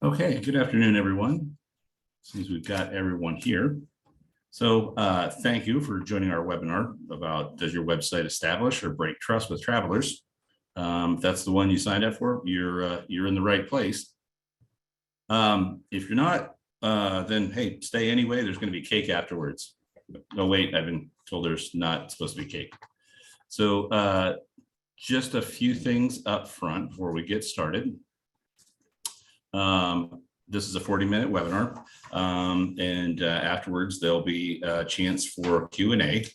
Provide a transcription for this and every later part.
Okay, good afternoon, everyone. Seems we've got everyone here. So thank you for joining our webinar about does your website establish or break trust with travelers? If that's the one you signed up for, you're in the right place. If you're not, then hey, stay anyway. There's going to be cake afterwards. No, wait, I've been told there's not supposed to be cake. So just a few things up front before we get started. This is a 40-minute webinar, and afterwards there'll be a chance for Q&A.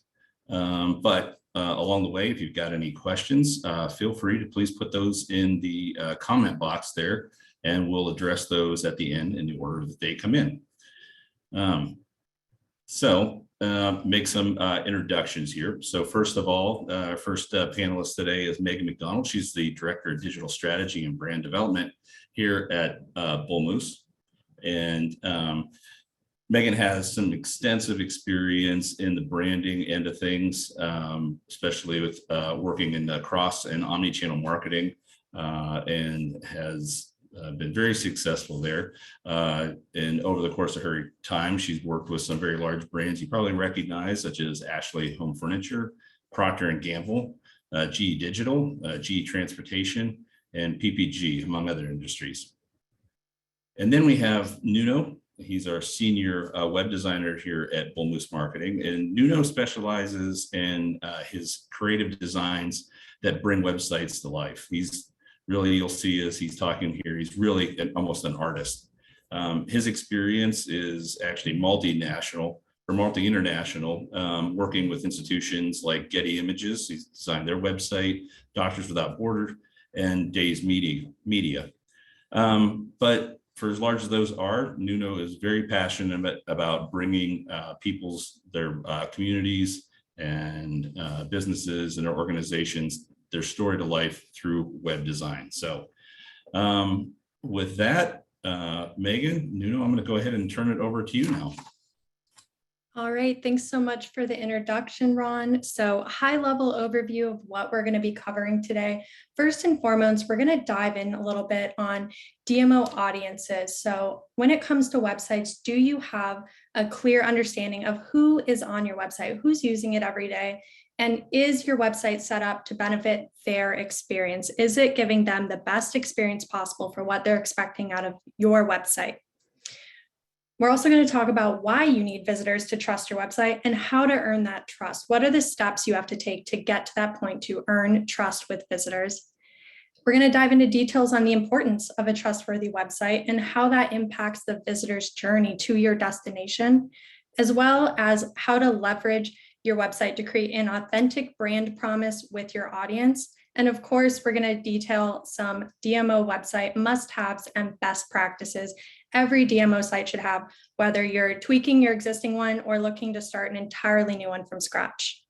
But along the way, if you've got any questions, feel free to please put those in the comment box there, and we'll address those at the end in the order that they come in. Make some introductions here. So first of all, our first panelist today is Megan McDonald. She's the Director of Digital Strategy and Brand Development here at Bull Moose. And Megan has some extensive experience in the branding end of things, especially with working in cross and omni-channel marketing, and has been very successful there. And over the course of her time, she's worked with some very large brands you probably recognize, such as Ashley Home Furniture, Procter & Gamble, GE Digital, GE Transportation, and PPG, among other industries. And then we have Nuno. He's our senior web designer here at Bull Moose Marketing. And Nuno specializes in his creative designs that bring websites to life. He's really, you'll see as he's talking here, he's really almost an artist. His experience is actually multinational or multi-international, working with institutions like Getty Images. He's designed their website, Doctors Without Borders, and Days Media. But for as large as those are, Nuno is very passionate about bringing their communities and businesses and their organizations, their story to life through web design. So with that, Megan, Nuno, I'm going to go ahead and turn it over to you now. All right, thanks so much for the introduction, Ron. So high-level overview of what we're going to be covering today. First and foremost, we're going to dive in a little bit on DMO audiences. So when it comes to websites, do you have a clear understanding of who is on your website, who's using it every day? And is your website set up to benefit their experience? Is it giving them the best experience possible for what they're expecting out of your website? We're also going to talk about why you need visitors to trust your website and how to earn that trust. What are the steps you have to take to get to that point to earn trust with visitors? We're going to dive into details on the importance of a trustworthy website and how that impacts the visitor's journey to your destination, as well as how to leverage your website to create an authentic brand promise with your audience. And of course, we're going to detail some DMO website must-haves and best practices every DMO site should have, whether you're tweaking your existing one or looking to start an entirely new one from scratch.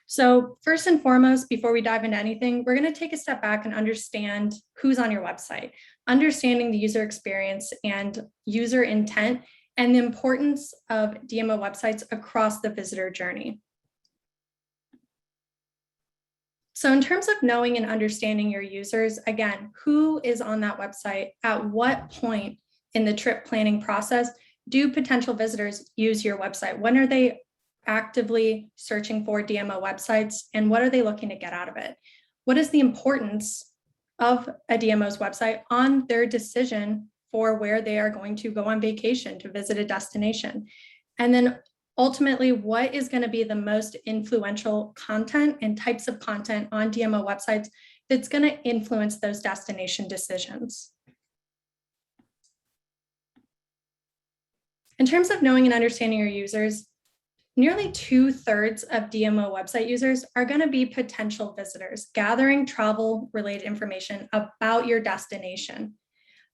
So first and foremost, before we dive into anything, we're going to take a step back and understand who's on your website, understanding the user experience and user intent, and the importance of DMO websites across the visitor journey. So in terms of knowing and understanding your users, again, who is on that website, at what point in the trip planning process do potential visitors use your website? When are they actively searching for DMO websites, and what are they looking to get out of it? What is the importance of a DMO's website on their decision for where they are going to go on vacation, to visit a destination? And then ultimately, what is going to be the most influential content and types of content on DMO websites that's going to influence those destination decisions? In terms of knowing and understanding your users, nearly 2/3 of DMO website users are going to be potential visitors, gathering travel-related information about your destination.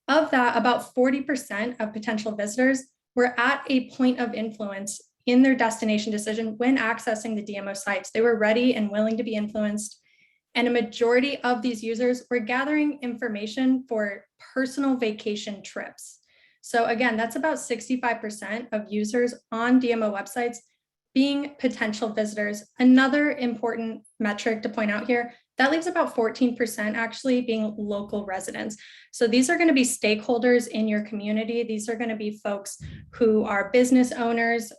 Of that, about 40% of potential visitors were at a point of influence in their destination decision when accessing the DMO sites. They were ready and willing to be influenced. And a majority of these users were gathering information for personal vacation trips. So again, that's about 65% of users on DMO websites being potential visitors. Another important metric to point out here, that leaves about 14% actually being local residents. So these are going to be stakeholders in your community. These are going to be folks who are business owners,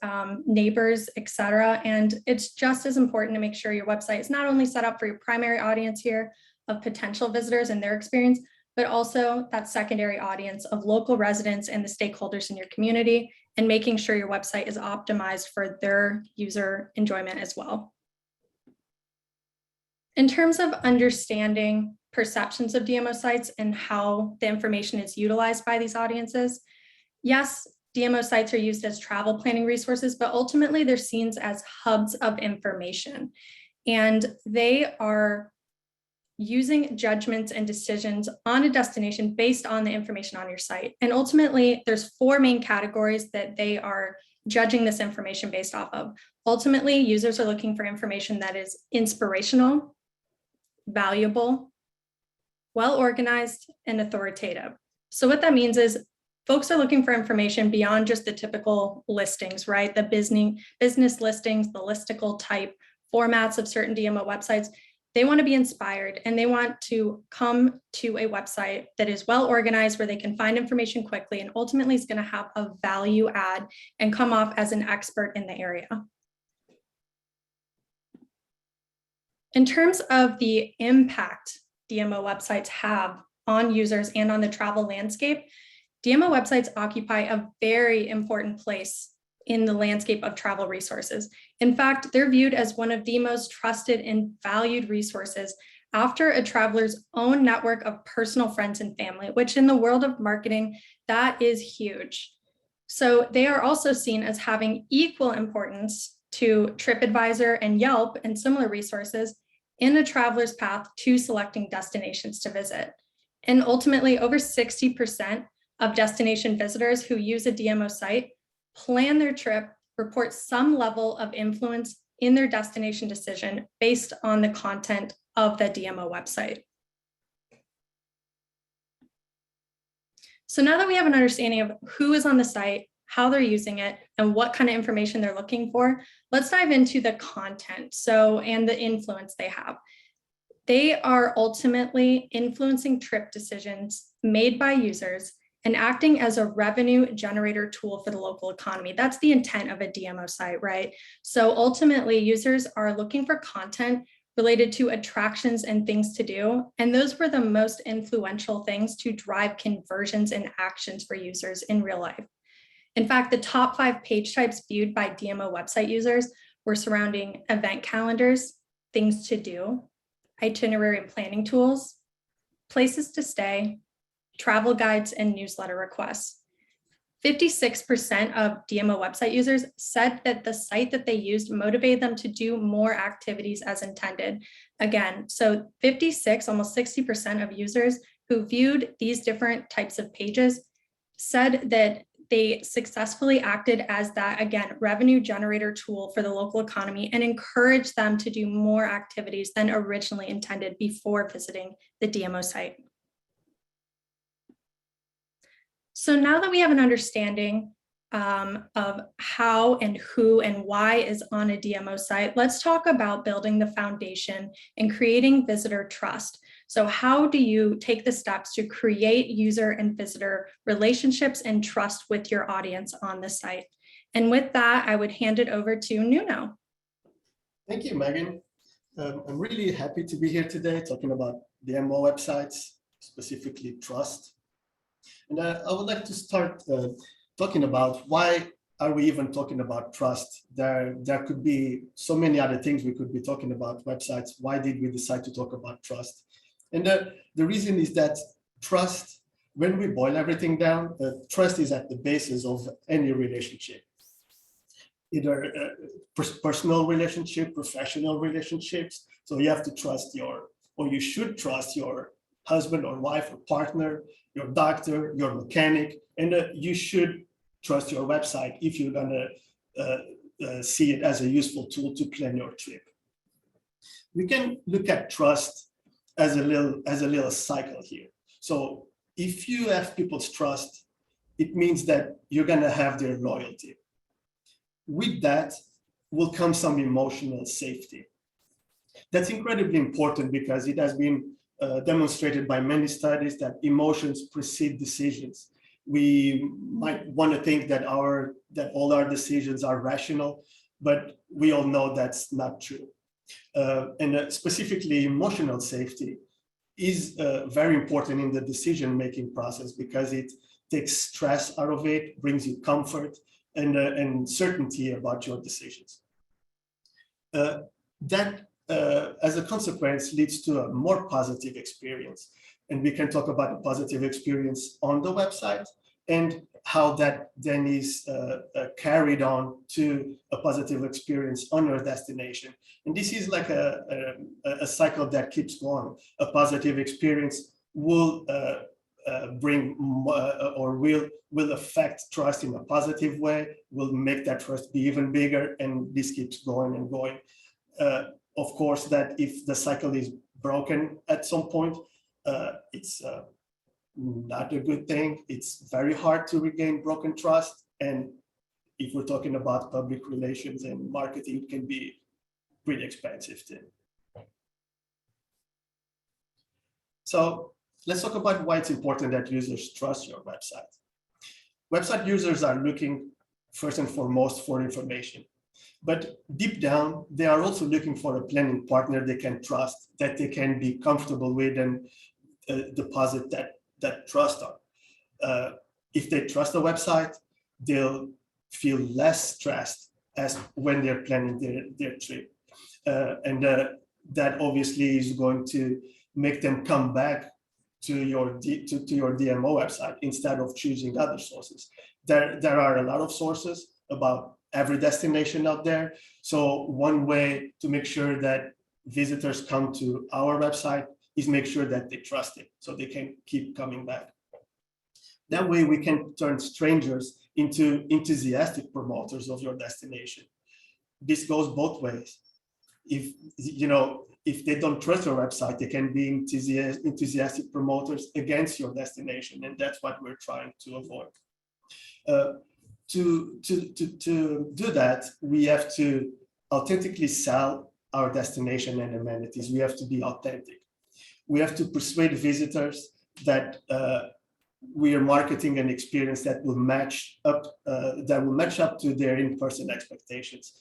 neighbors, etc. And it's just as important to make sure your website is not only set up for your primary audience here of potential visitors and their experience, but also that secondary audience of local residents and the stakeholders in your community, and making sure your website is optimized for their user enjoyment as well. In terms of understanding perceptions of DMO sites and how the information is utilized by these audiences, yes, DMO sites are used as travel planning resources, but ultimately they're seen as hubs of information. And they are using judgments and decisions on a destination based on the information on your site. And ultimately, there's 4 main categories that they are judging this information based off of. Ultimately, users are looking for information that is inspirational, valuable, well-organized, and authoritative. So what that means is folks are looking for information beyond just the typical listings, right? The business listings, the listicle type formats of certain DMO websites. They want to be inspired, and they want to come to a website that is well organized, where they can find information quickly, and ultimately is going to have a value add and come off as an expert in the area. In terms of the impact DMO websites have on users and on the travel landscape, DMO websites occupy a very important place in the landscape of travel resources. In fact, they're viewed as one of the most trusted and valued resources after a traveler's own network of personal friends and family, which in the world of marketing, that is huge. So they are also seen as having equal importance to TripAdvisor and Yelp and similar resources in a traveler's path to selecting destinations to visit. And ultimately, over 60% of destination visitors who use a DMO site plan their trip, report some level of influence in their destination decision based on the content of the DMO website. So now that we have an understanding of who is on the site, how they're using it, and what kind of information they're looking for, let's dive into the content and the influence they have. They are ultimately influencing trip decisions made by users and acting as a revenue generator tool for the local economy. That's the intent of a DMO site, right? So ultimately, users are looking for content related to attractions and things to do. And those were the most influential things to drive conversions and actions for users in real life. In fact, the top 5 page types viewed by DMO website users were surrounding event calendars, things to do, itinerary and planning tools, places to stay, travel guides, and newsletter requests. 56% of DMO website users said that the site that they used motivated them to do more activities as intended. Again, so 56, almost 60% of users who viewed these different types of pages said that they successfully acted as that, again, revenue generator tool for the local economy and encouraged them to do more activities than originally intended before visiting the DMO site. So now that we have an understanding of how and who and why is on a DMO site, let's talk about building the foundation and creating visitor trust. So how do you take the steps to create user and visitor relationships and trust with your audience on the site? And with that, I would hand it over to Nuno. Thank you, Megan. I'm really happy to be here today talking about DMO websites, specifically trust. And I would like to start talking about why are we even talking about trust? There could be so many other things we could be talking about websites. Why did we decide to talk about trust? And the reason is that trust, when we boil everything down, trust is at the basis of any relationship. Either personal relationship, professional relationships. So you have to trust or you should trust your husband or wife or partner, your doctor, your mechanic, and you should trust your website if you're gonna see it as a useful tool to plan your trip. We can look at trust as a little cycle here. So if you have people's trust, it means that you're gonna have their loyalty. With that, will come some emotional safety. That's incredibly important because it has been demonstrated by many studies that emotions precede decisions. We might want to think that all our decisions are rational, but we all know that's not true. And specifically emotional safety is very important in the decision-making process because it takes stress out of it, brings you comfort and certainty about your decisions. That, as a consequence, leads to a more positive experience. And we can talk about a positive experience on the website and how that then is carried on to a positive experience on your destination. And this is like a cycle that keeps going. A positive experience will bring or will affect trust in a positive way, will make that trust be even bigger, and this keeps going and going. Of course, that if the cycle is broken at some point, it's not a good thing. It's very hard to regain broken trust. And if we're talking about public relations and marketing, it can be pretty expensive too. So let's talk about why it's important that users trust your website. Website users are looking first and foremost for information. But deep down, they are also looking for a planning partner they can trust, that they can be comfortable with and deposit that trust on. If they trust the website, they'll feel less stressed as when they're planning their trip. And that obviously is going to make them come back to your DMO website instead of choosing other sources. There are a lot of sources about every destination out there. So one way to make sure that visitors come to our website is make sure that they trust it so they can keep coming back. That way we can turn strangers into enthusiastic promoters of your destination. This goes both ways. If they don't trust your website, they can be enthusiastic promoters against your destination, and that's what we're trying to avoid. To do that, we have to authentically sell our destination and amenities. We have to be authentic. We have to persuade visitors that we are marketing an experience that will match up to their in-person expectations.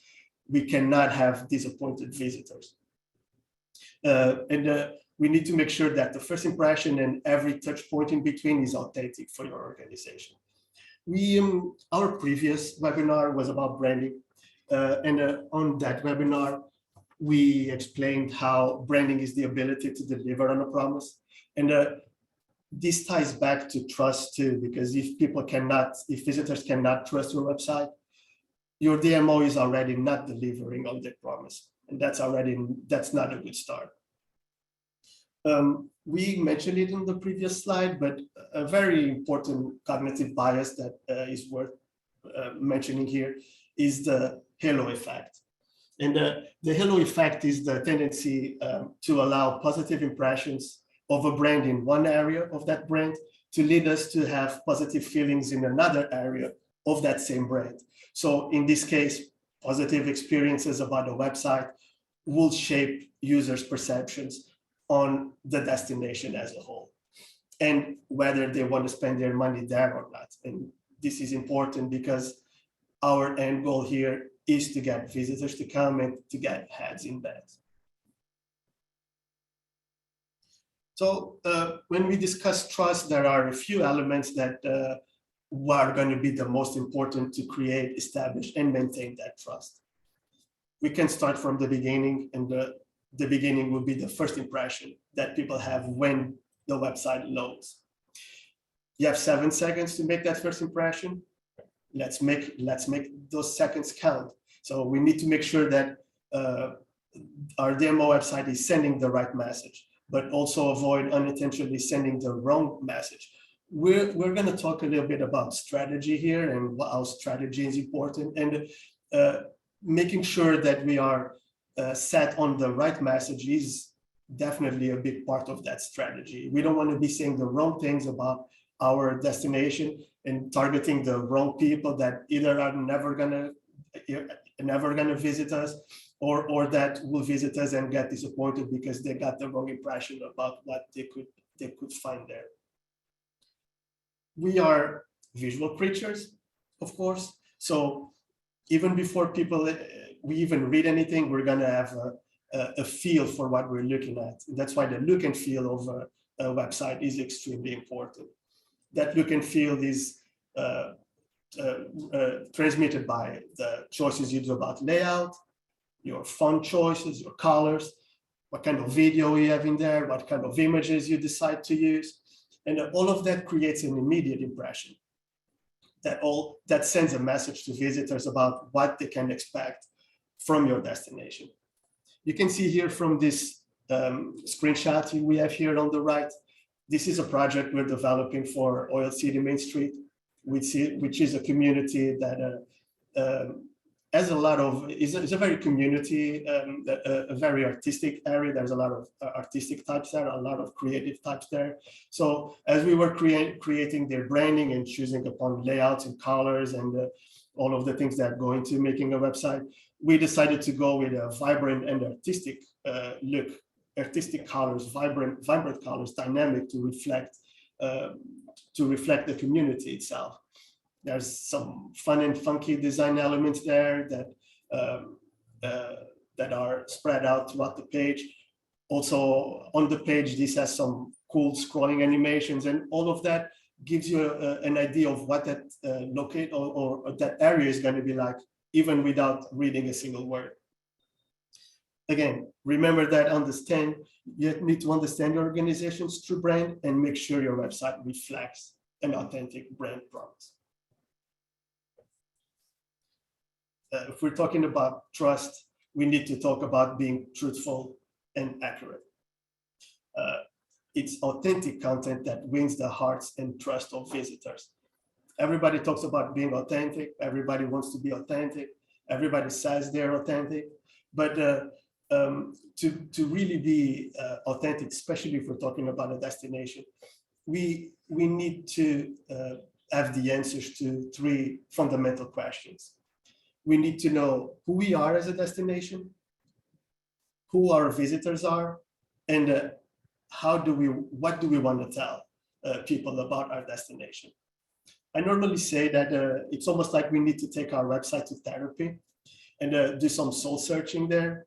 We cannot have disappointed visitors. And we need to make sure that the first impression and every touch point in between is authentic for your organization. Our previous webinar was about branding. And on that webinar, we explained how branding is the ability to deliver on a promise. And this ties back to trust too, because if visitors cannot trust your website, your DMO is already not delivering on their promise. And that's not a good start. We mentioned it in the previous slide, but a very important cognitive bias that is worth mentioning here is the halo effect. And the halo effect is the tendency to allow positive impressions of a brand in one area of that brand to lead us to have positive feelings in another area of that same brand. So in this case, positive experiences about a website will shape users' perceptions on the destination as a whole, and whether they want to spend their money there or not. And this is important because our end goal here is to get visitors to come and to get heads in bed. So when we discuss trust, there are a few elements that are going to be the most important to create, establish, and maintain that trust. We can start from the beginning, and the beginning will be the first impression that people have when the website loads. You have 7 seconds to make that first impression. Let's make those seconds count. So we need to make sure that our demo website is sending the right message, but also avoid unintentionally sending the wrong message. We're going to talk a little bit about strategy here and how strategy is important, and making sure that we are set on the right message is definitely a big part of that strategy. We don't want to be saying the wrong things about our destination and targeting the wrong people that either are never gonna never going to visit us, or that will visit us and get disappointed because they got the wrong impression about what they could find there. We are visual creatures, of course. So even before we even read anything, we're going to have a feel for what we're looking at. That's why the look and feel of a website is extremely important. That look and feel is transmitted by the choices you do about layout, your font choices, your colors, what kind of video you have in there, what kind of images you decide to use. And all of that creates an immediate impression that sends a message to visitors about what they can expect from your destination. You can see here from this screenshot we have here on the right, this is a project we're developing for Oil City Main Street, which is a community that has a lot of, is a very community, a very artistic area. There's a lot of artistic types there, a lot of creative types there. So as we were creating their branding and choosing upon layouts and colors and all of the things that go into making a website, we decided to go with a vibrant and artistic look, artistic colors, vibrant colors, dynamic to reflect the community itself. There's some fun and funky design elements there that are spread out throughout the page. Also on the page, this has some cool scrolling animations, and all of that gives you an idea of what that locate or that area is going to be like, even without reading a single word. Again, remember that you need to understand your organization's true brand and make sure your website reflects an authentic brand promise. If we're talking about trust, we need to talk about being truthful and accurate. It's authentic content that wins the hearts and trust of visitors. Everybody talks about being authentic. Everybody wants to be authentic. Everybody says they're authentic. But to really be authentic, especially if we're talking about a destination, we need to have the answers to 3 fundamental questions. We need to know who we are as a destination, who our visitors are, and what do we want to tell people about our destination. I normally say that it's almost like we need to take our website to therapy and do some soul searching there,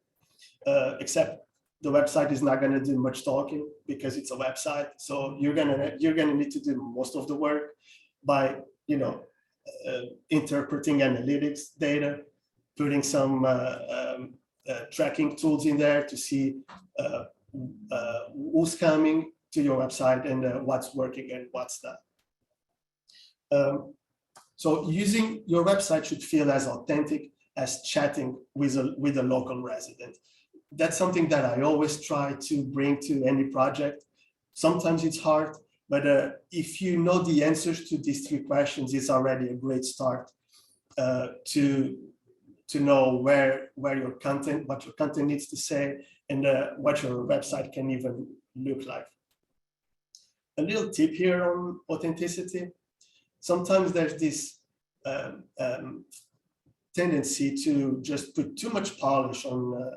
except the website is not going to do much talking because it's a website. So you're gonna need to do most of the work by interpreting analytics data, putting some tracking tools in there to see who's coming to your website and what's working and what's not. So using your website should feel as authentic as chatting with a local resident. That's something that I always try to bring to any project. Sometimes it's hard, but if you know the answers to these 3 questions, it's already a great start to know what your content needs to say, and what your website can even look like. A little tip here on authenticity. Sometimes there's this tendency to just put too much polish on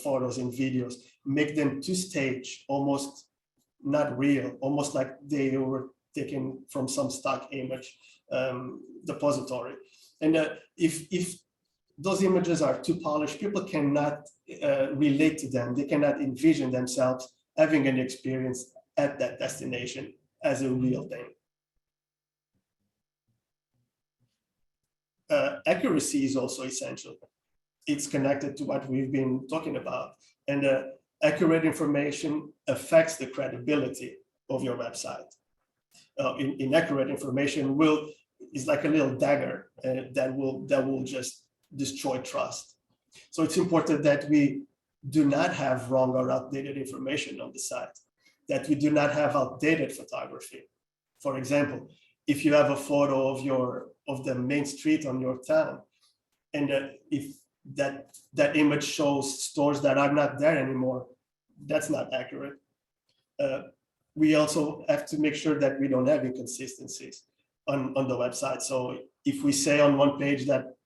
photos and videos, make them too staged, almost not real, almost like they were taken from some stock image depository. And if those images are too polished, people cannot relate to them. They cannot envision themselves having an experience at that destination as a real thing. Accuracy is also essential. It's connected to what we've been talking about. And accurate information affects the credibility of your website. Inaccurate information is like a little dagger that will just destroy trust. So it's important that we do not have wrong or outdated information on the site, that we do not have outdated photography. For example, if you have a photo of the main street on your town, and if that image shows stores that are not there anymore, that's not accurate. We also have to make sure that we don't have inconsistencies on the website. So if we say on one page that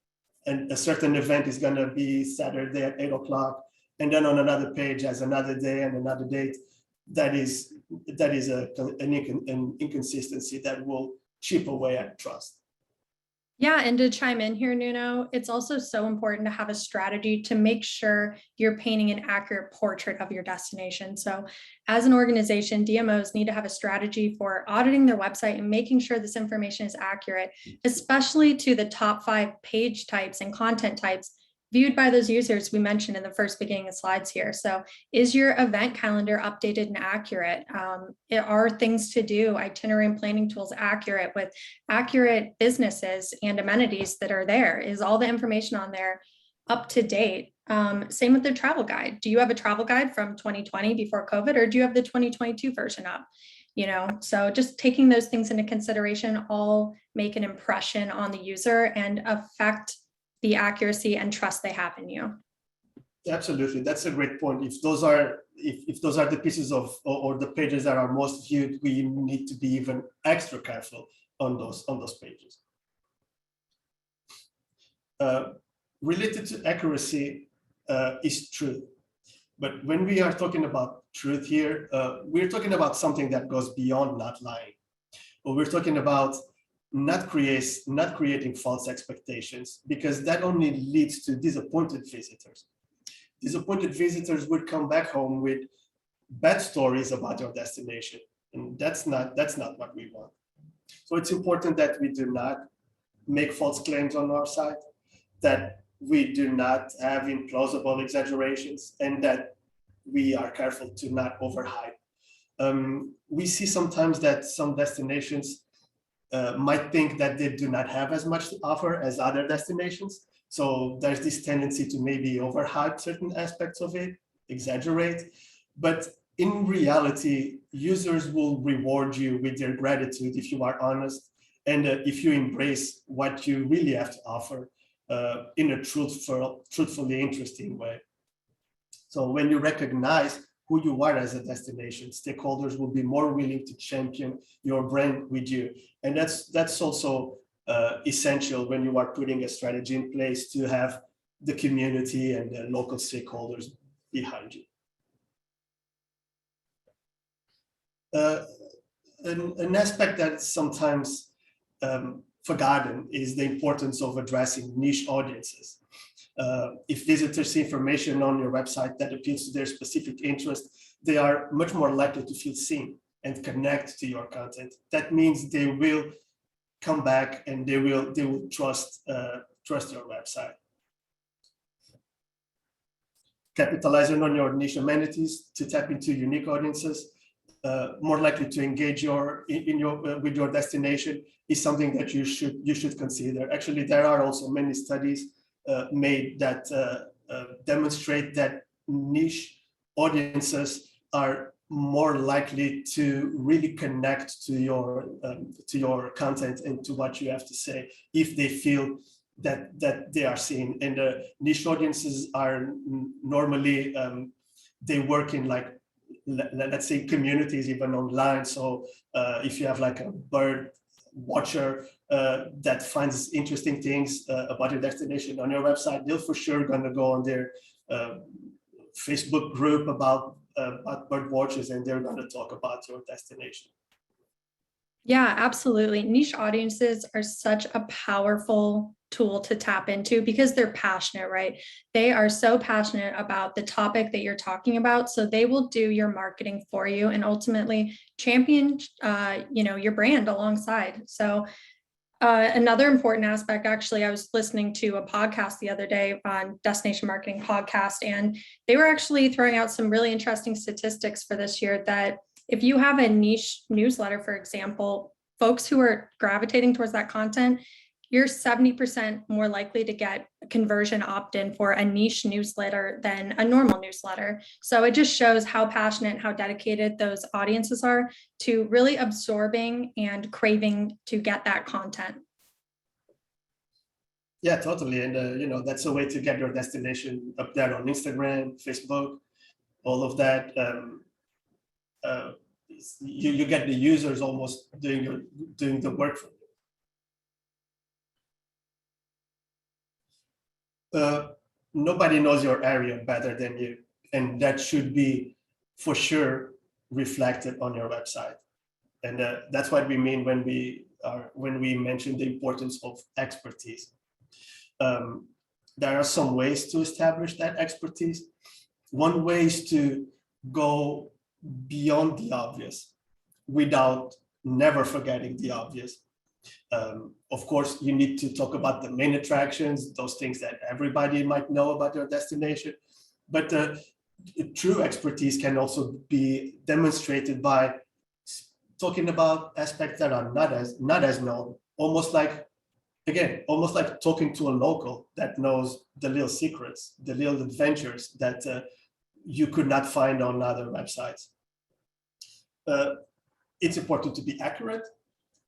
and a certain event is going to be Saturday at 8 o'clock, and then on another page has another day and another date. That is an inconsistency that will chip away at trust. Yeah, and to chime in here, Nuno, it's also so important to have a strategy to make sure you're painting an accurate portrait of your destination. So as an organization, DMOs need to have a strategy for auditing their website and making sure this information is accurate, especially to the top 5 page types and content types viewed by those users we mentioned in the first beginning of slides here. So is your event calendar updated and accurate? Are things to do, itinerary and planning tools accurate with accurate businesses and amenities that are there? Is all the information on there up to date? Same with the travel guide. Do you have a travel guide from 2020 before COVID, or do you have the 2022 version up? So just taking those things into consideration all make an impression on the user and affect the accuracy and trust they have in you. Absolutely, that's a great point. If those are the pieces of or the pages that are most viewed, we need to be even extra careful on those pages. Related to accuracy is truth, but when we are talking about truth here, we're talking about something that goes beyond not lying, or we're talking about not creating false expectations, because that only leads to disappointed visitors. Disappointed visitors would come back home with bad stories about your destination, and that's not what we want. So it's important that we do not make false claims on our site, that we do not have implausible exaggerations, and that we are careful to not overhype. We see sometimes that some destinations might think that they do not have as much to offer as other destinations. So there's this tendency to maybe overhype certain aspects of it, exaggerate. But in reality, users will reward you with their gratitude if you are honest, and if you embrace what you really have to offer in a truthfully interesting way. So when you recognize who you are as a destination, stakeholders will be more willing to champion your brand with you. And that's also essential when you are putting a strategy in place to have the community and the local stakeholders behind you. An aspect that's sometimes forgotten is the importance of addressing niche audiences. If visitors see information on your website that appeals to their specific interest, they are much more likely to feel seen and connect to your content. That means they will come back and they will trust your website. Capitalizing on your niche amenities to tap into unique audiences, more likely to engage with your destination, is something that you should consider. Actually, there are also many studies made that demonstrate that niche audiences are more likely to really connect to your content and to what you have to say if they feel that they are seen. And niche audiences are normally they work in, like, let's say, communities, even online. So if you have like a bird watcher that finds interesting things about your destination on your website, they're for sure going to go on their Facebook group about bird watchers, and they're going to talk about your destination. Yeah, absolutely. Niche audiences are such a powerful tool to tap into because they're passionate, right? They are so passionate about the topic that you're talking about. So they will do your marketing for you and ultimately champion, your brand alongside. So another important aspect, actually, I was listening to a podcast the other day on Destination Marketing Podcast, and they were actually throwing out some really interesting statistics for this year that if you have a niche newsletter, for example, folks who are gravitating towards that content, you're 70% more likely to get a conversion opt-in for a niche newsletter than a normal newsletter. So it just shows how passionate, how dedicated those audiences are to really absorbing and craving to get that content. Yeah, totally. And that's a way to get your destination up there on Instagram, Facebook, all of that. You get the users almost doing the work for you. nobody knows your area better than you, and that should be for sure reflected on your website. And that's what we mean when we mention the importance of expertise. There are some ways to establish that expertise. One way is to go beyond the obvious without never forgetting the obvious. Of course, you need to talk about the main attractions, those things that everybody might know about your destination. But true expertise can also be demonstrated by talking about aspects that are not as known, almost like talking to a local that knows the little secrets, the little adventures that you could not find on other websites. It's important to be accurate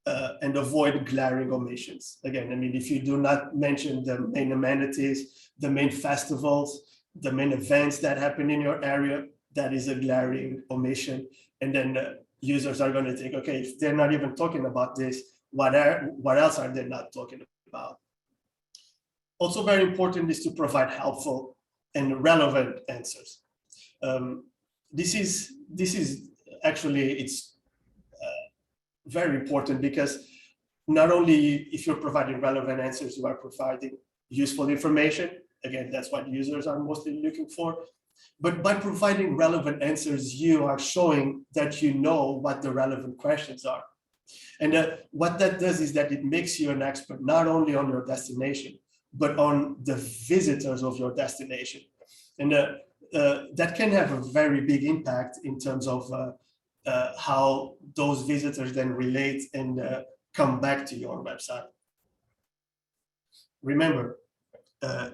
and avoid glaring omissions. Again, I mean, if you do not mention the main amenities, the main festivals, the main events that happen in your area, that is a glaring omission. And then users are going to think, okay, if they're not even talking about this, what else are they not talking about? Also very important is to provide helpful and relevant answers. This is actually, it's very important because not only if you're providing relevant answers, you are providing useful information. Again, that's what users are mostly looking for. But by providing relevant answers, you are showing that you know what the relevant questions are. And what that does is that it makes you an expert, not only on your destination, but on the visitors of your destination. And that can have a very big impact in terms of how those visitors then relate and come back to your website. Remember,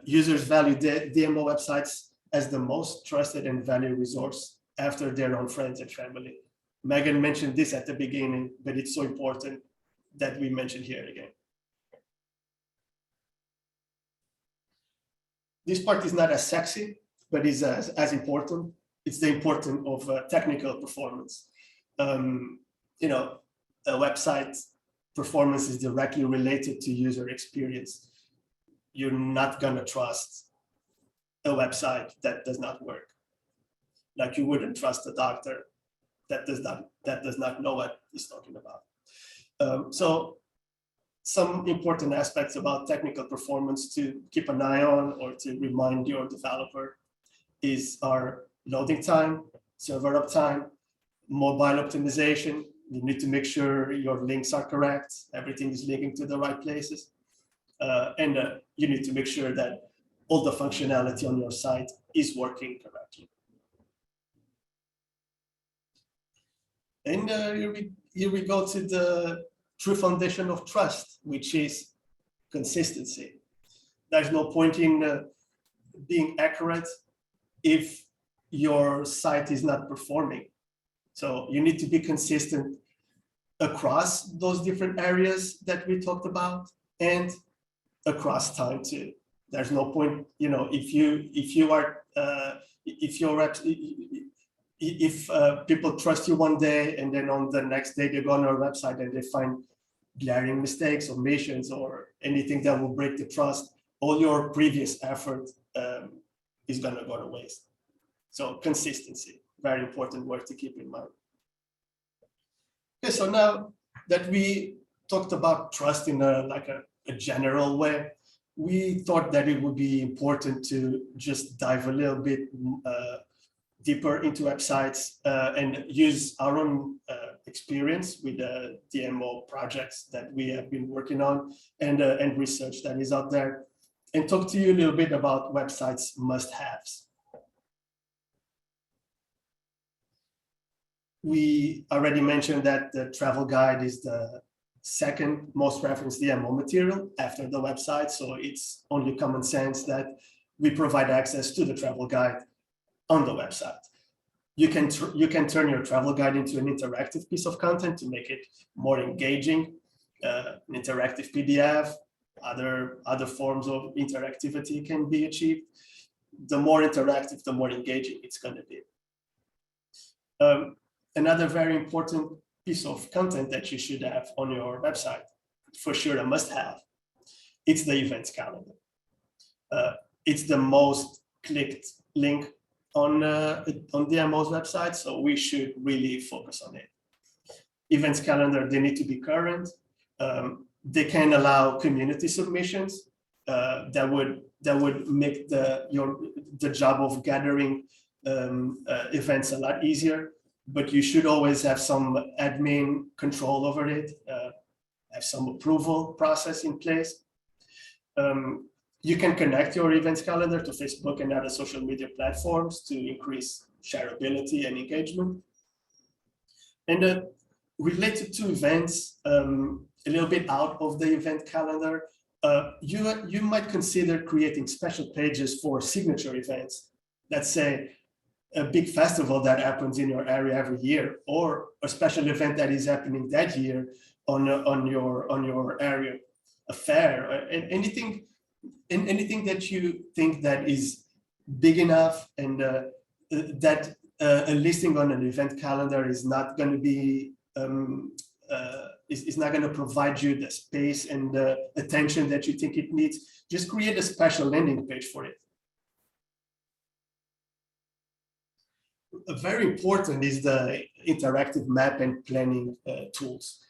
users value DMO websites as the most trusted and valued resource after their own friends and family. Megan mentioned this at the beginning, but it's so important that we mention here again. This part is not as sexy, but is as important. It's the importance of technical performance. You know, a website performance is directly related to user experience. You're not gonna trust a website that does not work. Like you wouldn't trust a doctor that does not know what he's talking about. So some important aspects about technical performance to keep an eye on or to remind your developer is our loading time, server uptime, mobile optimization. You need to make sure your links are correct, everything is linking to the right places. And you need to make sure that all the functionality on your site is working correctly. And here we go to the true foundation of trust, which is consistency. There's no point in being accurate if your site is not performing. So you need to be consistent across those different areas that we talked about and across time too. There's no point, you know, if people trust you one day and then on the next day they go on our website and they find glaring mistakes, omissions, or anything that will break the trust, all your previous effort is going to go to waste. So consistency, very important word to keep in mind. Okay, so now that we talked about trust in a general way, we thought that it would be important to just dive a little bit deeper into websites and use our own experience with the DMO projects that we have been working on and research that is out there, and talk to you a little bit about websites must-haves. We already mentioned that the travel guide is the second most referenced DMO material after the website, so it's only common sense that we provide access to the travel guide on the website. You can turn your travel guide into an interactive piece of content to make it more engaging, an interactive PDF, other forms of interactivity can be achieved. The more interactive, the more engaging it's going to be. Another very important piece of content that you should have on your website, for sure a must-have, it's the events calendar. it's the most clicked link on DMO's website, so we should really focus on it. Events calendar, they need to be current. They can allow community submissions. That would make the job of gathering events a lot easier. But you should always have some admin control over it, have some approval process in place. You can connect your events calendar to Facebook and other social media platforms to increase shareability and engagement. And related to events, a little bit out of the event calendar, you might consider creating special pages for signature events. Let's say a big festival that happens in your area every year, or a special event that is happening that year on your area, a fair, anything that you think that is big enough, and that a listing on an event calendar is not going to be is not going to provide you the space and the attention that you think it needs. Just create a special landing page for it. Very important is the interactive map and planning tools.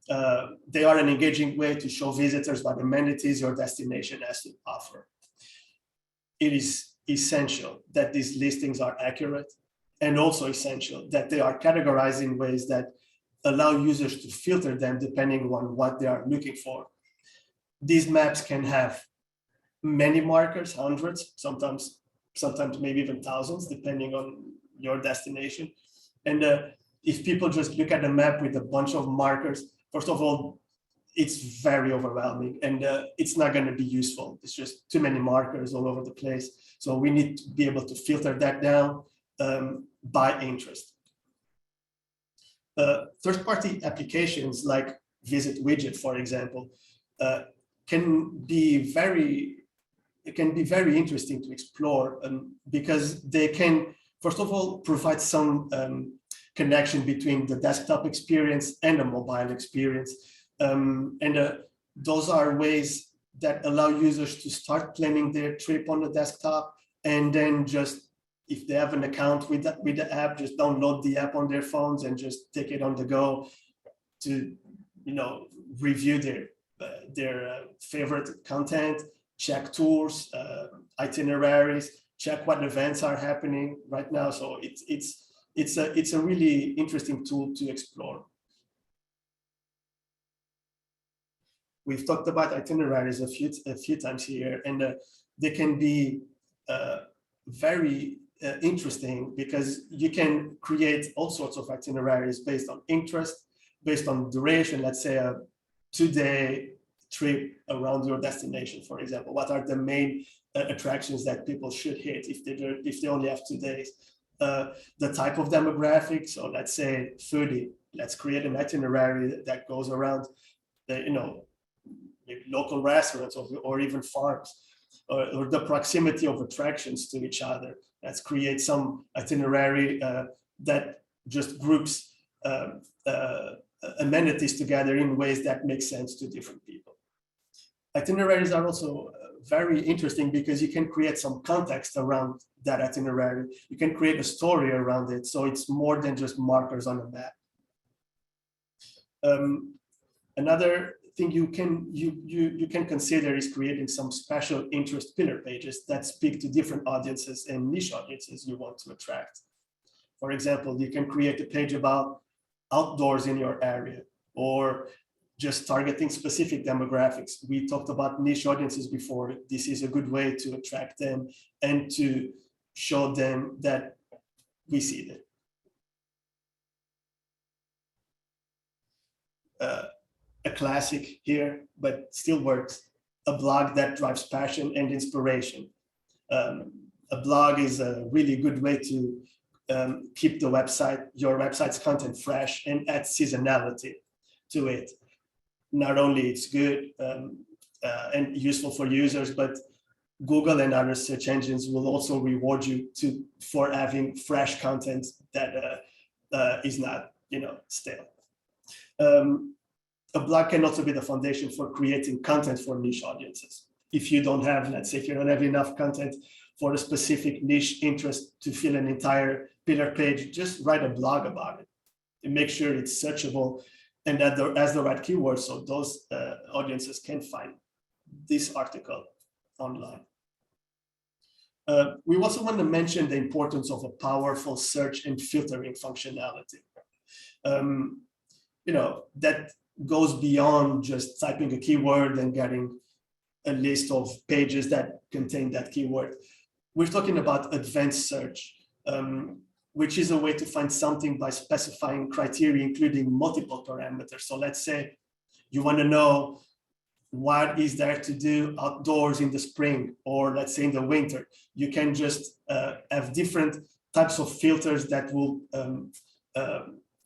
They are an engaging way to show visitors what amenities your destination has to offer. It is essential that these listings are accurate, and also essential that they are categorized in ways that allow users to filter them depending on what they are looking for. These maps can have many markers, hundreds, sometimes maybe even thousands, depending on your destination. And if people just look at the map with a bunch of markers, first of all, it's very overwhelming, and it's not going to be useful. It's just too many markers all over the place. So we need to be able to filter that down by interest. Third-party applications like Visit Widget, for example, can be very interesting to explore, because they can, first of all, provide some connection between the desktop experience and the mobile experience. Those are ways that allow users to start planning their trip on the desktop, and then just, if they have an account with the app, just download the app on their phones and just take it on the go to, review their favorite content, check tours, itineraries, check what events are happening right now. So it's a really interesting tool to explore. We've talked about itineraries a few times here, and they can be very interesting, because you can create all sorts of itineraries based on interest, based on duration. Let's say a 2-day trip around your destination, for example. What are the main attractions that people should hit if they only have 2 days? The type of demographic. So let's say foodie. Let's create an itinerary that goes around local restaurants or even farms, or the proximity of attractions to each other. Let's create some itinerary that just groups amenities together in ways that make sense to different people. Itineraries are also very interesting because you can create some context around that itinerary. You can create a story around it, so it's more than just markers on a map. Another thing you can consider is creating some special interest pillar pages that speak to different audiences and niche audiences you want to attract. For example, you can create a page about outdoors in your area, or just targeting specific demographics. We talked about niche audiences before. This is a good way to attract them and to show them that we see them. A classic here, but still works, a blog that drives passion and inspiration. A blog is a really good way to keep your website's content fresh and add seasonality to it. Not only it's good and useful for users, but Google and other search engines will also reward you for having fresh content that is not, stale. A blog can also be the foundation for creating content for niche audiences. if you don't have, let's say, if you don't have enough content for a specific niche interest to fill an entire pillar page, just write a blog about it and make sure it's searchable and that as the right keywords, so those audiences can find this article online. We also want to mention the importance of a powerful search and filtering functionality. That goes beyond just typing a keyword and getting a list of pages that contain that keyword. We're talking about advanced search, which is a way to find something by specifying criteria, including multiple parameters. So let's say you want to know what is there to do outdoors in the spring, or let's say in the winter. You can just have different types of filters that will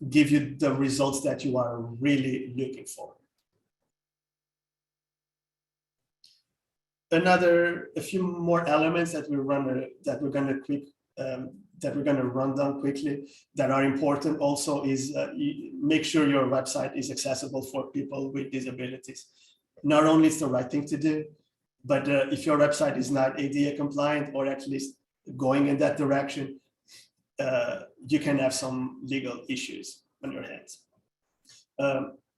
give you the results that you are really looking for. A few more elements that we're going to run down quickly that are important also is make sure your website is accessible for people with disabilities. Not only is the right thing to do, but if your website is not ADA compliant or at least going in that direction, you can have some legal issues on your hands.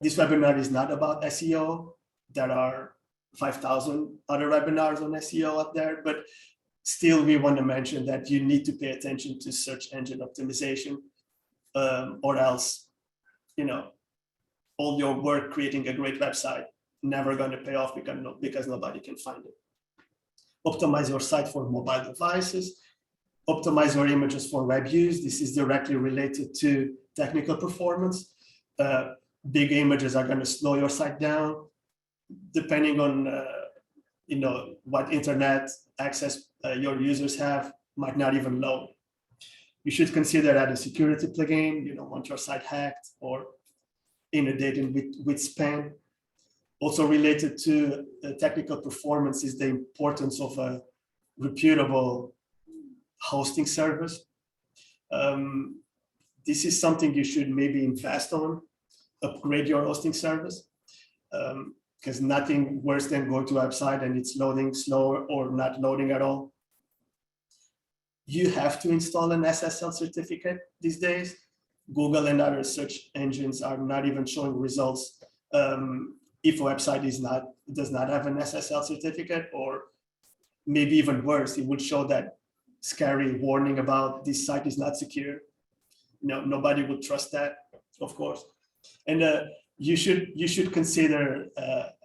This webinar is not about SEO. There are 5,000 other webinars on SEO out there, but still we want to mention that you need to pay attention to search engine optimization, or else, all your work creating a great website never going to pay off because nobody can find it. Optimize your site for mobile devices. Optimize your images for web use. This is directly related to technical performance. Big images are going to slow your site down, depending on what internet access your users have, might not even load. You should consider adding a security plugin. You don't want your site hacked or inundated with spam. Also related to technical performance is the importance of a reputable hosting service. This is something you should maybe invest on, upgrade your hosting service, because nothing worse than going to a website and it's loading slower or not loading at all. You have to install an SSL certificate these days. Google and other search engines are not even showing results if a website does not have an SSL certificate, or maybe even worse, it would show that scary warning about this site is not secure. Nobody would trust that, of course. And you should consider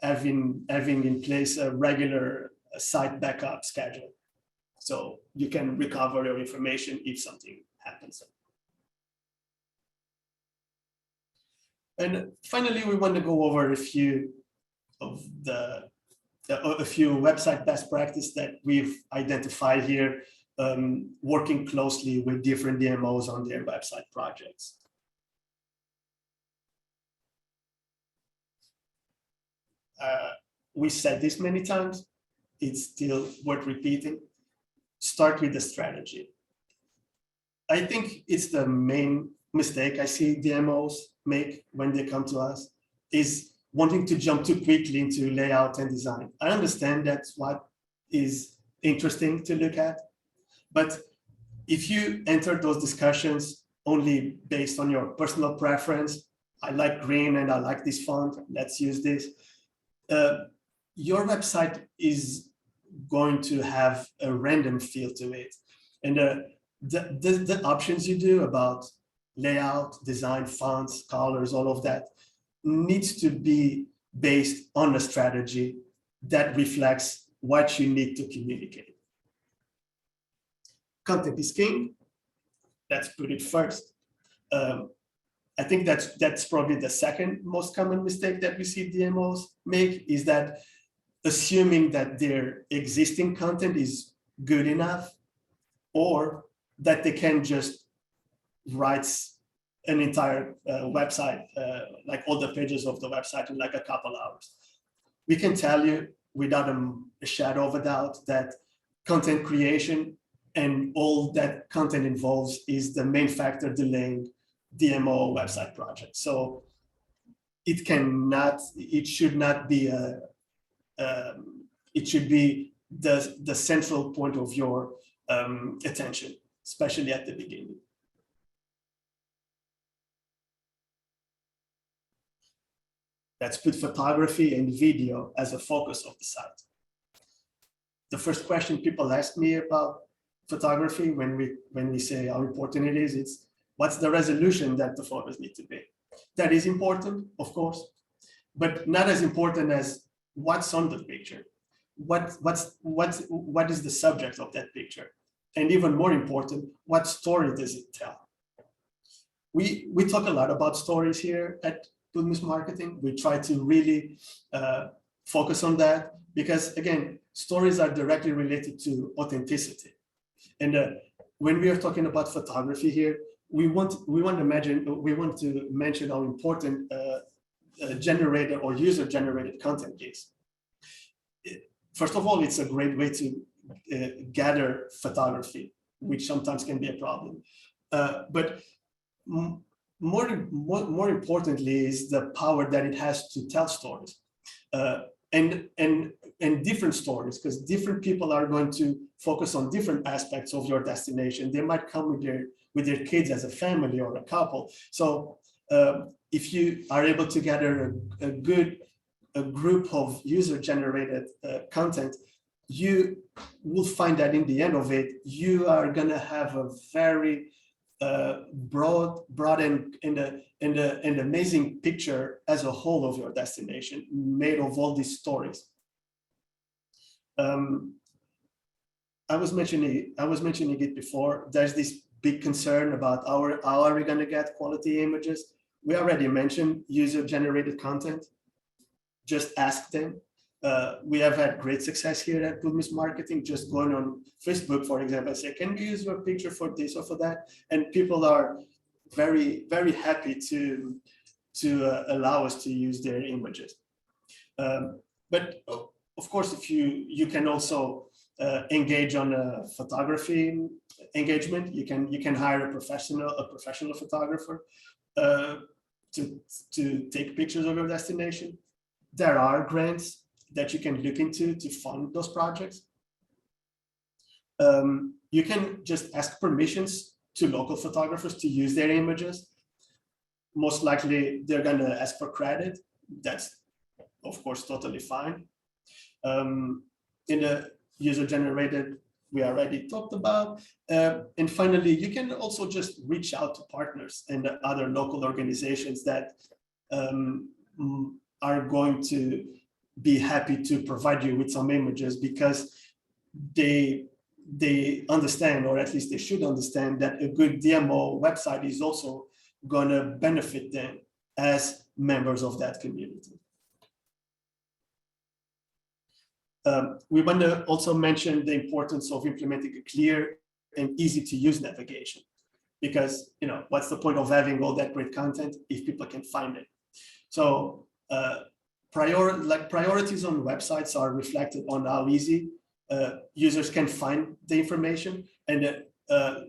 having in place a regular site backup schedule, so you can recover your information if something happens. And finally, we want to go over a few website best practices that we've identified here, working closely with different DMOs on their website projects. We said this many times, it's still worth repeating. Start with the strategy. I think it's the main mistake I see DMOs make when they come to us, is wanting to jump too quickly into layout and design. I understand that's what is interesting to look at, but if you enter those discussions only based on your personal preference, I like green and I like this font, let's use this, your website is going to have a random feel to it. And the options you do about layout, design, fonts, colors, all of that needs to be based on a strategy that reflects what you need to communicate. Content is king. Let's put it first. I think that's probably the second most common mistake that we see DMOs make, is that assuming that their existing content is good enough, or that they can just write an entire website, like all the pages of the website in like a couple hours. We can tell you without a shadow of a doubt that content creation and all that content involves is the main factor delaying DMO website projects. So it should not be it should be the central point of your attention, especially at the beginning. Let's put photography and video as a focus of the site. The first question people ask me about photography when we say how important it is, it's what's the resolution that the photos need to be. That is important, of course, but not as important as what's on the picture. What is the subject of that picture? And even more important, what story does it tell? We talk a lot about stories here at Bulmus Marketing. We try to really focus on that because, again, stories are directly related to authenticity. And when we are talking about photography here, we want to mention how important generated or user-generated content is. First of all, it's a great way to gather photography, which sometimes can be a problem. But more importantly is the power that it has to tell stories and different stories, because different people are going to focus on different aspects of your destination. They might come with their kids as a family or a couple. So if you are able to gather a group of user-generated content, you will find that in the end of it, you are going to have a very broad and amazing picture as a whole of your destination, made of all these stories. I was mentioning it before. There's this big concern about how are we going to get quality images. We already mentioned user-generated content. Just ask them. We have had great success here at Bulmus Marketing, just going on Facebook, for example, and say, can we use your picture for this or for that? And people are very, very happy to allow us to use their images. But of course, if you can also engage on a photography engagement, you can hire a professional photographer to take pictures of your destination. There are grants that you can look into to fund those projects. You can just ask permissions to local photographers to use their images. Most likely, they're going to ask for credit. That's, of course, totally fine. In the user-generated, we already talked about. And finally, you can also just reach out to partners and other local organizations that are going to be happy to provide you with some images, because they understand, or at least they should understand, that a good DMO website is also going to benefit them as members of that community. We want to also mention the importance of implementing a clear and easy to use navigation, because what's the point of having all that great content if people can find it? So priorities on websites are reflected on how easy users can find the information, and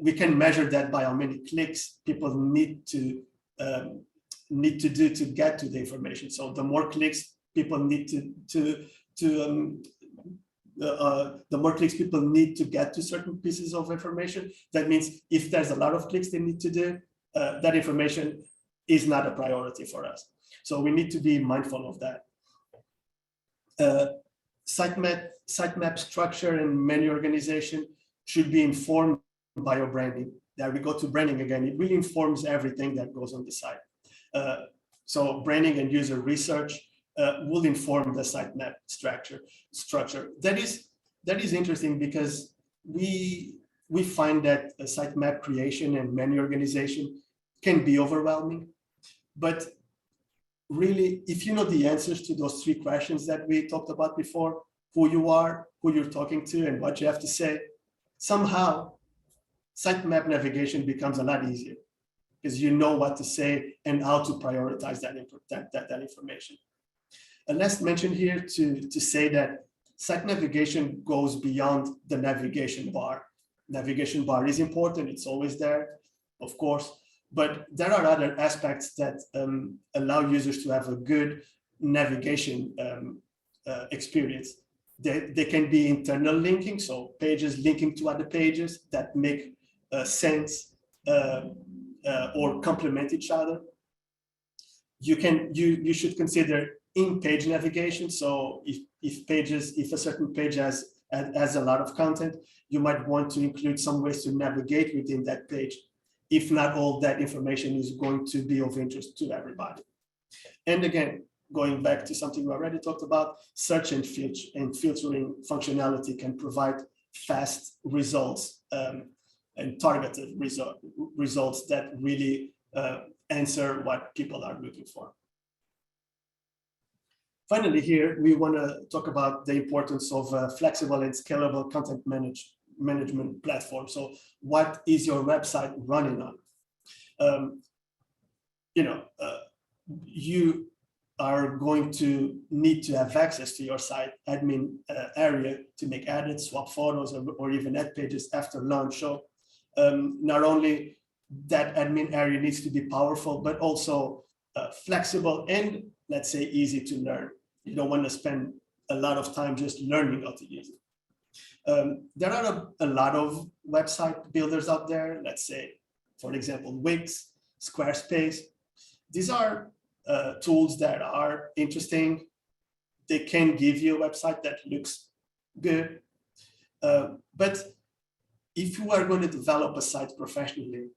we can measure that by how many clicks people need to do to get to the information. So the more clicks people need the more clicks people need to get to certain pieces of information. That means if there's a lot of clicks they need to do, that information is not a priority for us. So we need to be mindful of that. Sitemap structure and menu organization should be informed by your branding. There we go to branding again. It really informs everything that goes on the site. So branding and user research will inform the sitemap structure. That is interesting, because we find that a sitemap creation and menu organization can be overwhelming, but really, if you know the answers to those three questions that we talked about before, who you are, who you're talking to, and what you have to say, somehow sitemap navigation becomes a lot easier, because you know what to say and how to prioritize that information. A last mention here to say that site navigation goes beyond the navigation bar. Navigation bar is important, it's always there, of course, but there are other aspects that allow users to have a good navigation experience. They can be internal linking, so pages linking to other pages that make sense or complement each other. You should consider in-page navigation. So if a certain page has a lot of content, you might want to include some ways to navigate within that page, if not all that information is going to be of interest to everybody. And again, going back to something we already talked about, search and filtering functionality can provide fast results and targeted results that really answer what people are looking for. Finally, here we want to talk about the importance of a flexible and scalable content management platform. So what is your website running on? You are going to need to have access to your site admin area to make edits, swap photos, or even add pages after launch. So not only that admin area needs to be powerful, but also flexible and, let's say, easy to learn. You don't want to spend a lot of time just learning how to use it. There are a lot of website builders out there, let's say, for example, Wix, Squarespace. These are tools that are interesting. They can give you a website that looks good. But if you are going to develop a site professionally,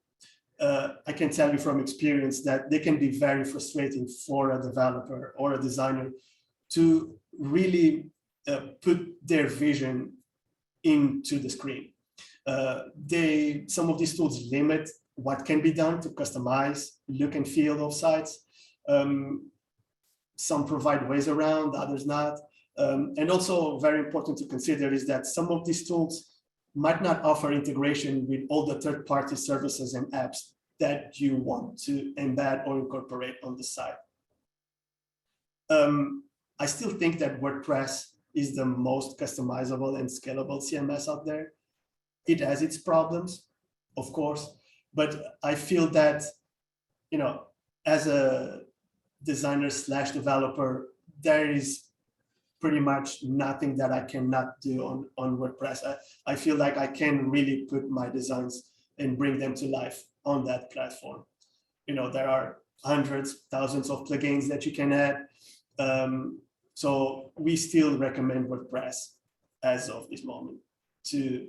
I can tell you from experience that they can be very frustrating for a developer or a designer to really put their vision into the screen. Some of these tools limit what can be done to customize look and feel of sites. Some provide ways around, others not. And also very important to consider is that some of these tools might not offer integration with all the third-party services and apps that you want to embed or incorporate on the site. I still think that WordPress is the most customizable and scalable CMS out there. It has its problems, of course, but I feel that, as a designer / developer, there is pretty much nothing that I cannot do on WordPress. I feel like I can really put my designs and bring them to life on that platform. There are hundreds, thousands of plugins that you can add. So we still recommend WordPress as of this moment to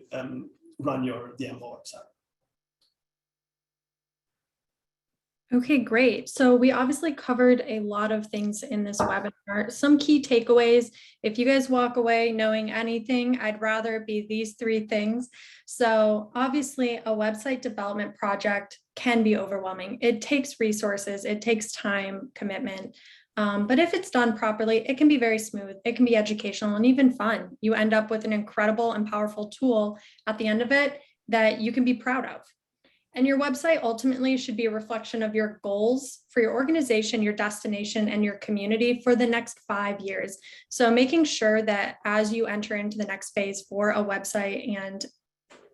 run your DMO website. Okay, great. So we obviously covered a lot of things in this webinar. Some key takeaways. If you guys walk away knowing anything, I'd rather it be these 3 things. So obviously a website development project can be overwhelming. It takes resources, it takes time, commitment. But if it's done properly, it can be very smooth. It can be educational and even fun. You end up with an incredible and powerful tool at the end of it that you can be proud of. And your website ultimately should be a reflection of your goals for your organization, your destination, and your community for the next 5 years. So making sure that as you enter into the next phase for a website and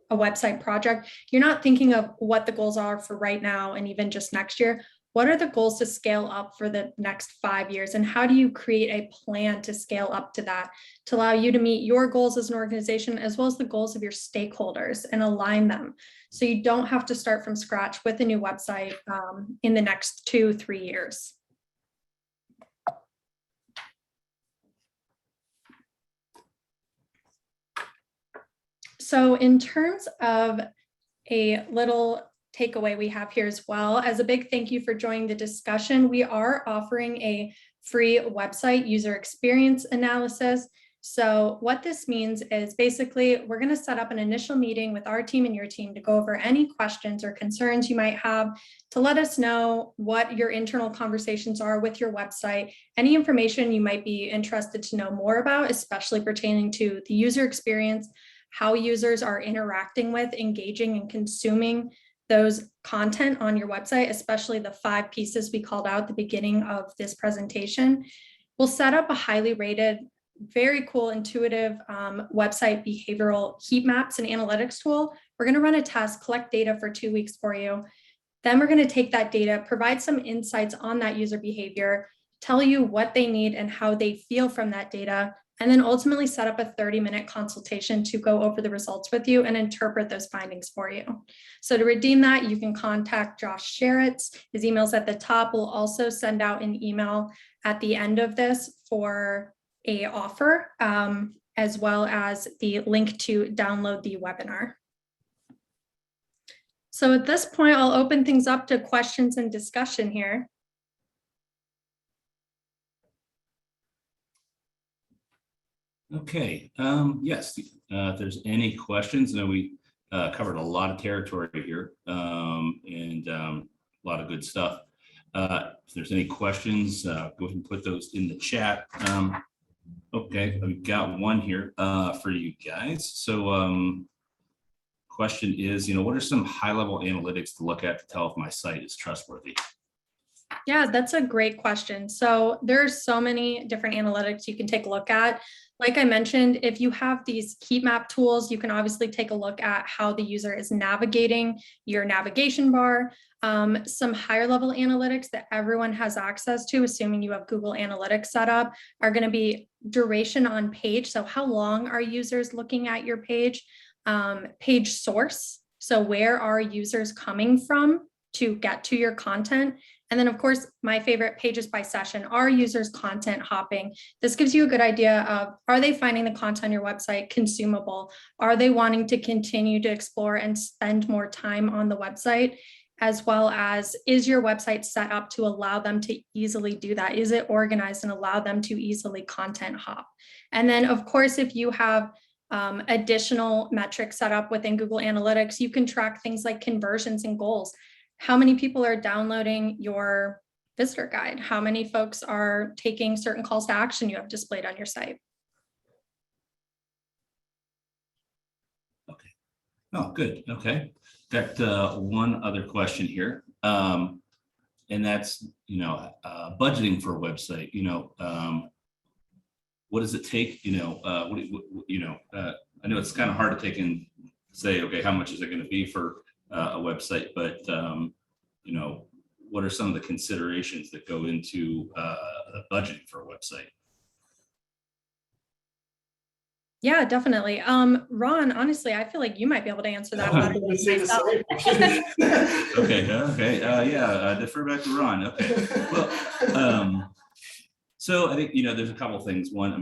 a website project, you're not thinking of what the goals are for right now and even just next year. What are the goals to scale up for the next 5 years? And how do you create a plan to scale up to that, to allow you to meet your goals as an organization, as well as the goals of your stakeholders, and align them? So you don't have to start from scratch with a new website in the next 2-3 years. So in terms of a little takeaway we have here as well, as a big thank you for joining the discussion, we are offering a free website user experience analysis. So what this means is basically we're going to set up an initial meeting with our team and your team to go over any questions or concerns you might have, to let us know what your internal conversations are with your website, any information you might be interested to know more about, especially pertaining to the user experience, how users are interacting with, engaging, and consuming those content on your website, especially the 5 pieces we called out at the beginning of this presentation. We'll set up a highly rated, very cool, intuitive website behavioral heat maps and analytics tool. We're going to run a test, collect data for 2 weeks for you. Then we're going to take that data, provide some insights on that user behavior, tell you what they need and how they feel from that data, and then ultimately set up a 30-minute consultation to go over the results with you and interpret those findings for you. So to redeem that, you can contact Josh Sheretz. His email's at the top. We'll also send out an email at the end of this for a offer, as well as the link to download the webinar. So at this point, I'll open things up to questions and discussion here. Okay, yes, if there's any questions, I know we covered a lot of territory here, and a lot of good stuff. If there's any questions, go ahead and put those in the chat. Okay, we've got one here for you guys. So question is, what are some high-level analytics to look at to tell if my site is trustworthy? Yeah, that's a great question. So there's so many different analytics you can take a look at. Like I mentioned, if you have these heat map tools, you can obviously take a look at how the user is navigating your navigation bar. Some higher level analytics that everyone has access to, assuming you have Google Analytics set up, are going to be duration on page. So how long are users looking at your page? Page source. So where are users coming from to get to your content? And then, of course, my favorite, pages by session. Are users content hopping? This gives you a good idea of, are they finding the content on your website consumable? Are they wanting to continue to explore and spend more time on the website? As well as, is your website set up to allow them to easily do that? Is it organized and allow them to easily content hop? And then, of course, if you have additional metrics set up within Google Analytics, you can track things like conversions and goals. How many people are downloading your visitor guide? How many folks are taking certain calls to action you have displayed on your site? Okay. Oh, good. Okay. Got one other question here. And that's, budgeting for a website, what does it take? I know it's kind of hard to take and say, okay, how much is it going to be for a website, but what are some of the considerations that go into budgeting for a website? Yeah, definitely. Ron, honestly, I feel like you might be able to answer that better than myself. Okay. Defer back to Ron. Okay. Well, so I think, there's a couple of things. One,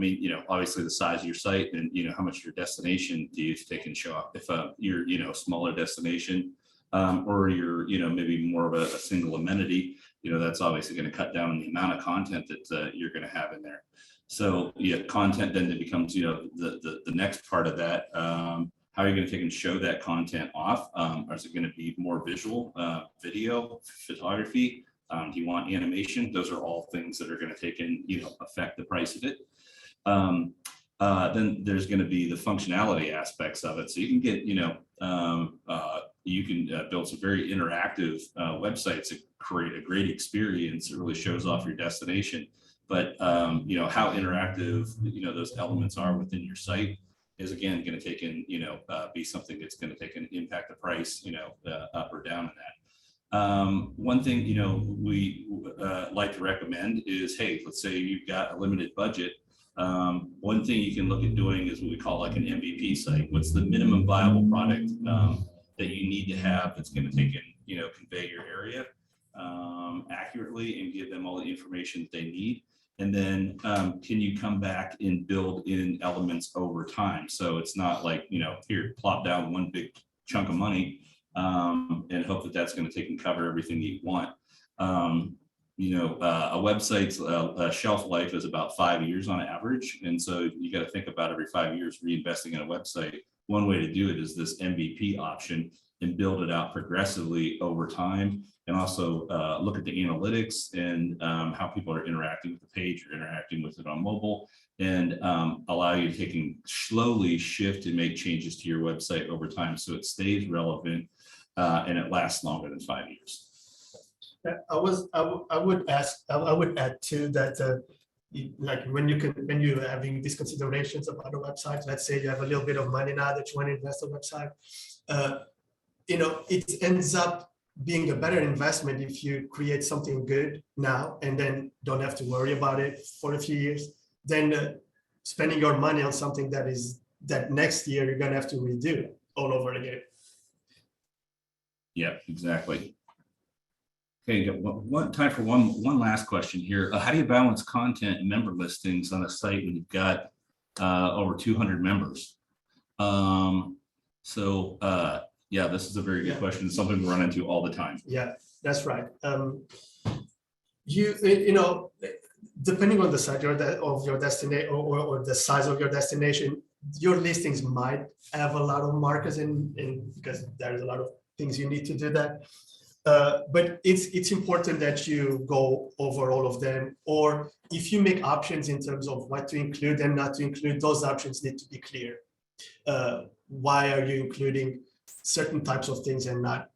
obviously the size of your site and, how much your destination do you take and show up. If you're, a smaller destination, or you're, maybe more of a single amenity, that's obviously going to cut down on the amount of content that you're going to have in there. So content then becomes, the next part of that. How are you going to take and show that content off? Or is it going to be more visual, video, photography? Do you want animation? Those are all things that are going to take and affect the price of it. Then there's going to be the functionality aspects of it. So you can get, you can build some very interactive websites that create a great experience. It really shows off your destination. But how interactive those elements are within your site is again going to take in be something that's going to take an impact the price up or down in that. One thing we like to recommend is, hey, let's say you've got a limited budget. One thing you can look at doing is what we call like an MVP site. What's the minimum viable product that you need to have that's going to take in convey your area accurately and give them all the information that they need. And then can you come back and build in elements over time? So it's not like, here, plop down one big chunk of money and hope that that's going to take and cover everything that you want. A website's shelf life is about 5 years on average. And so you got to think about every 5 years reinvesting in a website. One way to do it is this MVP option and build it out progressively over time. And also look at the analytics and how people are interacting with the page or interacting with it on mobile, and allow you to take and slowly shift and make changes to your website over time so it stays relevant and it lasts longer than 5 years. I would add to that, like when you're having these considerations about a website, let's say you have a little bit of money now that you want to invest in a website, it ends up being a better investment if you create something good now and then don't have to worry about it for a few years, then spending your money on something that next year you're gonna have to redo all over again. Yeah, exactly. Okay, got one time for one last question here. How do you balance content and member listings on a site when you've got over 200 members? Yeah, this is a very good question. It's something we run into all the time. Yeah, that's right. You know, depending on the site of your destination or the size of your destination, your listings might have a lot of markers in because there's a lot of things you need to do that. But it's important that you go over all of them, or if you make options in terms of what to include and not to include, those options need to be clear. Why are you including certain types of things and not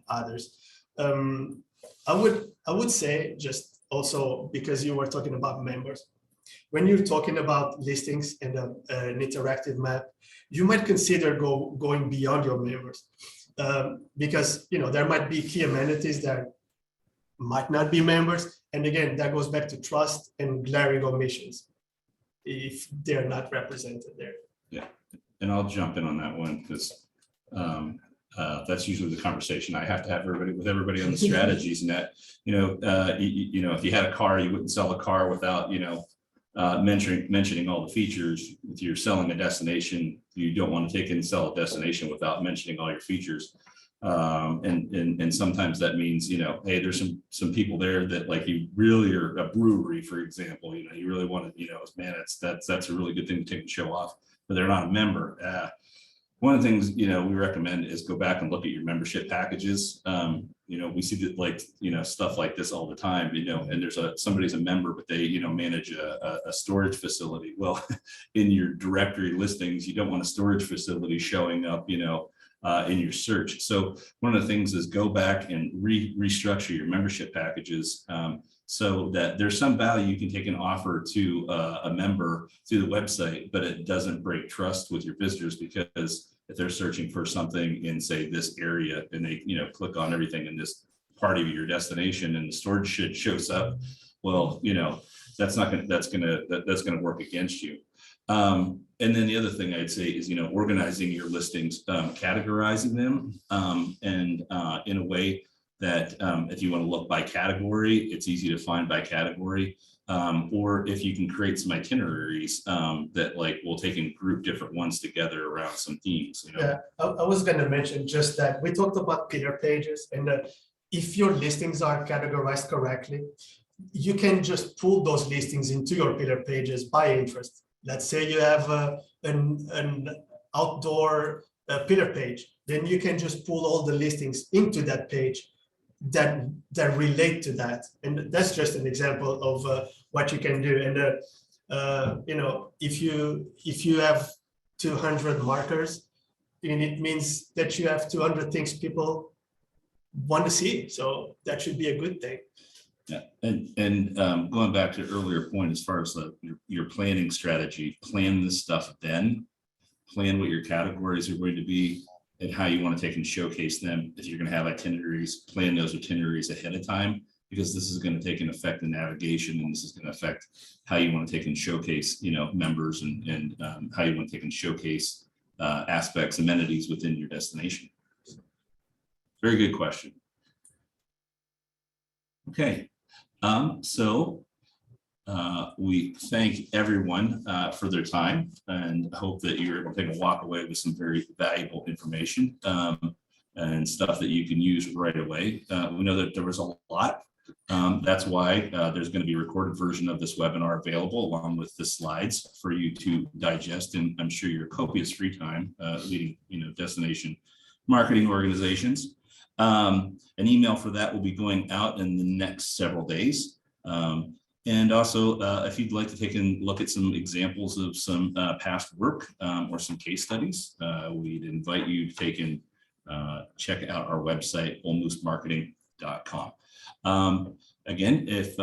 others? I would say, just also because you were talking about members, when you're talking about listings and an interactive map, you might consider going beyond your members. Because there might be key amenities that might not be members, and again, that goes back to trust and glaring omissions if they're not represented there. Yeah, and I'll jump in on that one because that's usually the conversation I have to have with everybody on the strategies, and that if you had a car, you wouldn't sell a car without mentioning all the features. If you're selling a destination, you don't want to take and sell a destination without mentioning all your features. And sometimes that means, hey, there's some people there that, like, you really are a brewery, for example, you really want to, man, that's a really good thing to take and show off, but they're not a member. One of the things, we recommend is go back and look at your membership packages. We see that, stuff like this all the time, and there's somebody's a member, but they, manage a storage facility. Well, in your directory listings, you don't want a storage facility showing up, in your search. So one of the things is go back and restructure your membership packages so that there's some value you can take and offer to a member through the website, but it doesn't break trust with your visitors, because if they're searching for something in, say, this area, and they click on everything in this part of your destination and the storage shit shows up, well, that's gonna work against you. And then the other thing I'd say is, organizing your listings, categorizing them, and in a way that if you want to look by category, it's easy to find by category. Or if you can create some itineraries that will take and group different ones together around some themes. Yeah, I was going to mention just that we talked about pillar pages, and if your listings are categorized correctly, you can just pull those listings into your pillar pages by interest. Let's say you have an outdoor pillar page, then you can just pull all the listings into that page that relate to that. And that's just an example of what you can do. And if you have 200 markers, and it means that you have 200 things people want to see. So that should be a good thing. Yeah, and going back to earlier point, as far as your planning strategy, plan this stuff then. Plan what your categories are going to be and how you want to take and showcase them. If you're going to have itineraries, plan those itineraries ahead of time, because this is going to take and affect the navigation, and this is going to affect how you want to take and showcase, members and how you want to take and showcase aspects, amenities within your destination. Very good question. Okay. We thank everyone for their time, and hope that you're able to take a walk away with some very valuable information and stuff that you can use right away. We know that there was a lot. That's why there's going to be a recorded version of this webinar available along with the slides for you to digest, and I'm sure your copious free time leading destination marketing organizations. An email for that will be going out in the next several days. And also, if you'd like to take a look at some examples of some past work or some case studies, we'd invite you to take and check out our website, bullmoosemarketing.com. Again, if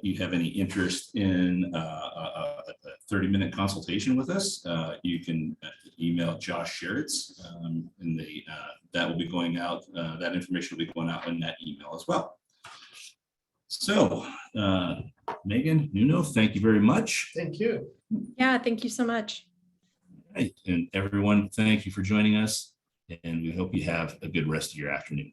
you have any interest in a 30-minute consultation with us, you can email Josh Sheritz, and that will be going out. That information will be going out in that email as well. So Megan, Nuno, thank you very much. Thank you. Yeah, thank you so much. Right. And everyone, thank you for joining us. And we hope you have a good rest of your afternoon.